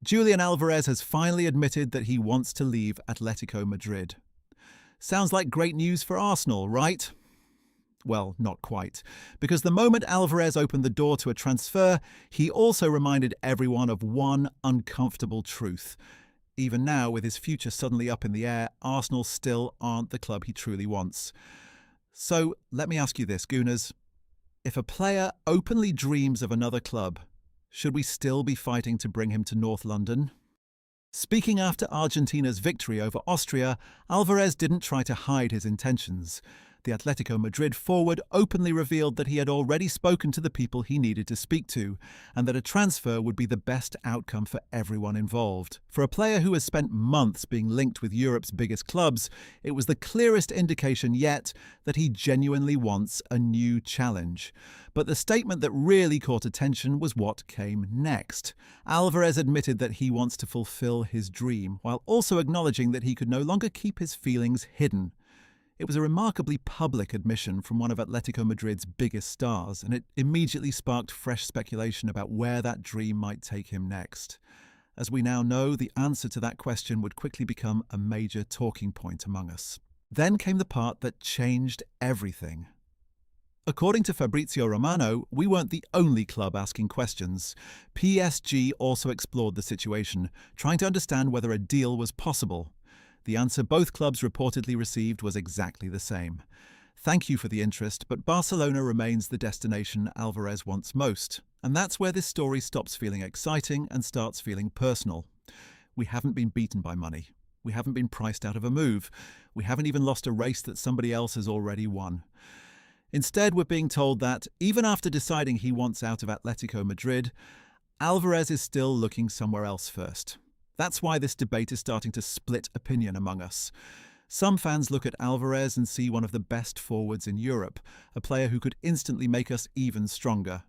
Julian Alvarez has finally admitted that he wants to leave Atletico Madrid. Sounds like great news for Arsenal, right? Well, not quite, because the moment Alvarez opened the door to a transfer, he also reminded everyone of one uncomfortable truth. Even now, with his future suddenly up in the air, Arsenal still aren't the club he truly wants. So, let me ask you this, Gooners. If a player openly dreams of another club, should we still be fighting to bring him to North London? Speaking after Argentina's victory over Austria, Alvarez didn't try to hide his intentions. The Atletico Madrid forward openly revealed that he had already spoken to the people he needed to speak to, and that a transfer would be the best outcome for everyone involved. For a player who has spent months being linked with Europe's biggest clubs, it was the clearest indication yet that he genuinely wants a new challenge. But the statement that really caught attention was what came next. Alvarez admitted that he wants to fulfill his dream, while also acknowledging that he could no longer keep his feelings hidden. It was a remarkably public admission from one of Atletico Madrid's biggest stars, and it immediately sparked fresh speculation about where that dream might take him next. As we now know, the answer to that question would quickly become a major talking point among us. Then came the part that changed everything. According to Fabrizio Romano, we weren't the only club asking questions. PSG also explored the situation, trying to understand whether a deal was possible. The answer both clubs reportedly received was exactly the same. Thank you for the interest, but Barcelona remains the destination Alvarez wants most. And that's where this story stops feeling exciting and starts feeling personal. We haven't been beaten by money. We haven't been priced out of a move. We haven't even lost a race that somebody else has already won. Instead, we're being told that, even after deciding he wants out of Atletico Madrid, Alvarez is still looking somewhere else first. That's why this debate is starting to split opinion among us. Some fans look at Alvarez and see one of the best forwards in Europe, a player who could instantly make us even stronger.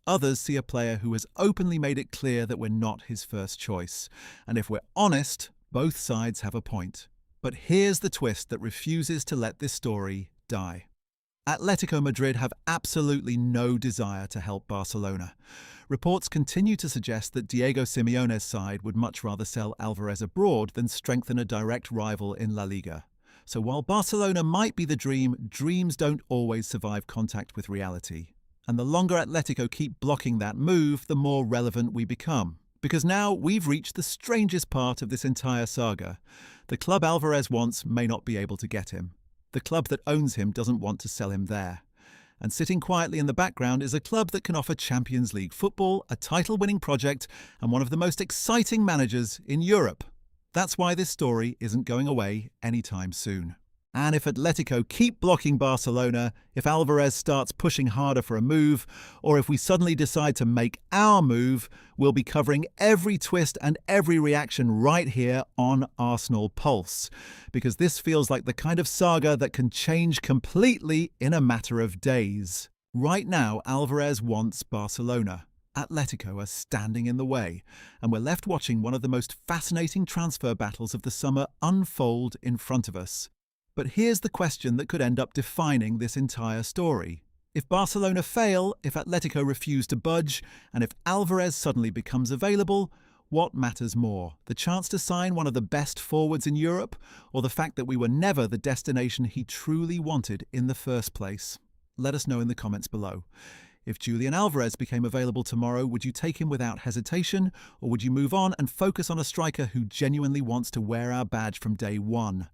Others see a player who has openly made it clear that we're not his first choice. And if we're honest, both sides have a point. But here's the twist that refuses to let this story die. Atletico Madrid have absolutely no desire to help Barcelona. Reports continue to suggest that Diego Simeone's side would much rather sell Alvarez abroad than strengthen a direct rival in La Liga. So while Barcelona might be the dream, dreams don't always survive contact with reality. And the longer Atletico keep blocking that move, the more relevant we become. Because now we've reached the strangest part of this entire saga. The club Alvarez wants may not be able to get him. The club that owns him doesn't want to sell him there. And sitting quietly in the background is a club that can offer Champions League football, a title-winning project, and one of the most exciting managers in Europe. That's why this story isn't going away anytime soon. And if Atletico keep blocking Barcelona, if Alvarez starts pushing harder for a move, or if we suddenly decide to make our move, we'll be covering every twist and every reaction right here on Arsenal Pulse. Because this feels like the kind of saga that can change completely in a matter of days. Right now, Alvarez wants Barcelona. Atletico are standing in the way, and we're left watching one of the most fascinating transfer battles of the summer unfold in front of us. But here's the question that could end up defining this entire story. If Barcelona fail, if Atletico refuse to budge, and if Alvarez suddenly becomes available, what matters more? The chance to sign one of the best forwards in Europe, or the fact that we were never the destination he truly wanted in the first place? Let us know in the comments below. If Julian Alvarez became available tomorrow, would you take him without hesitation, or would you move on and focus on a striker who genuinely wants to wear our badge from day one?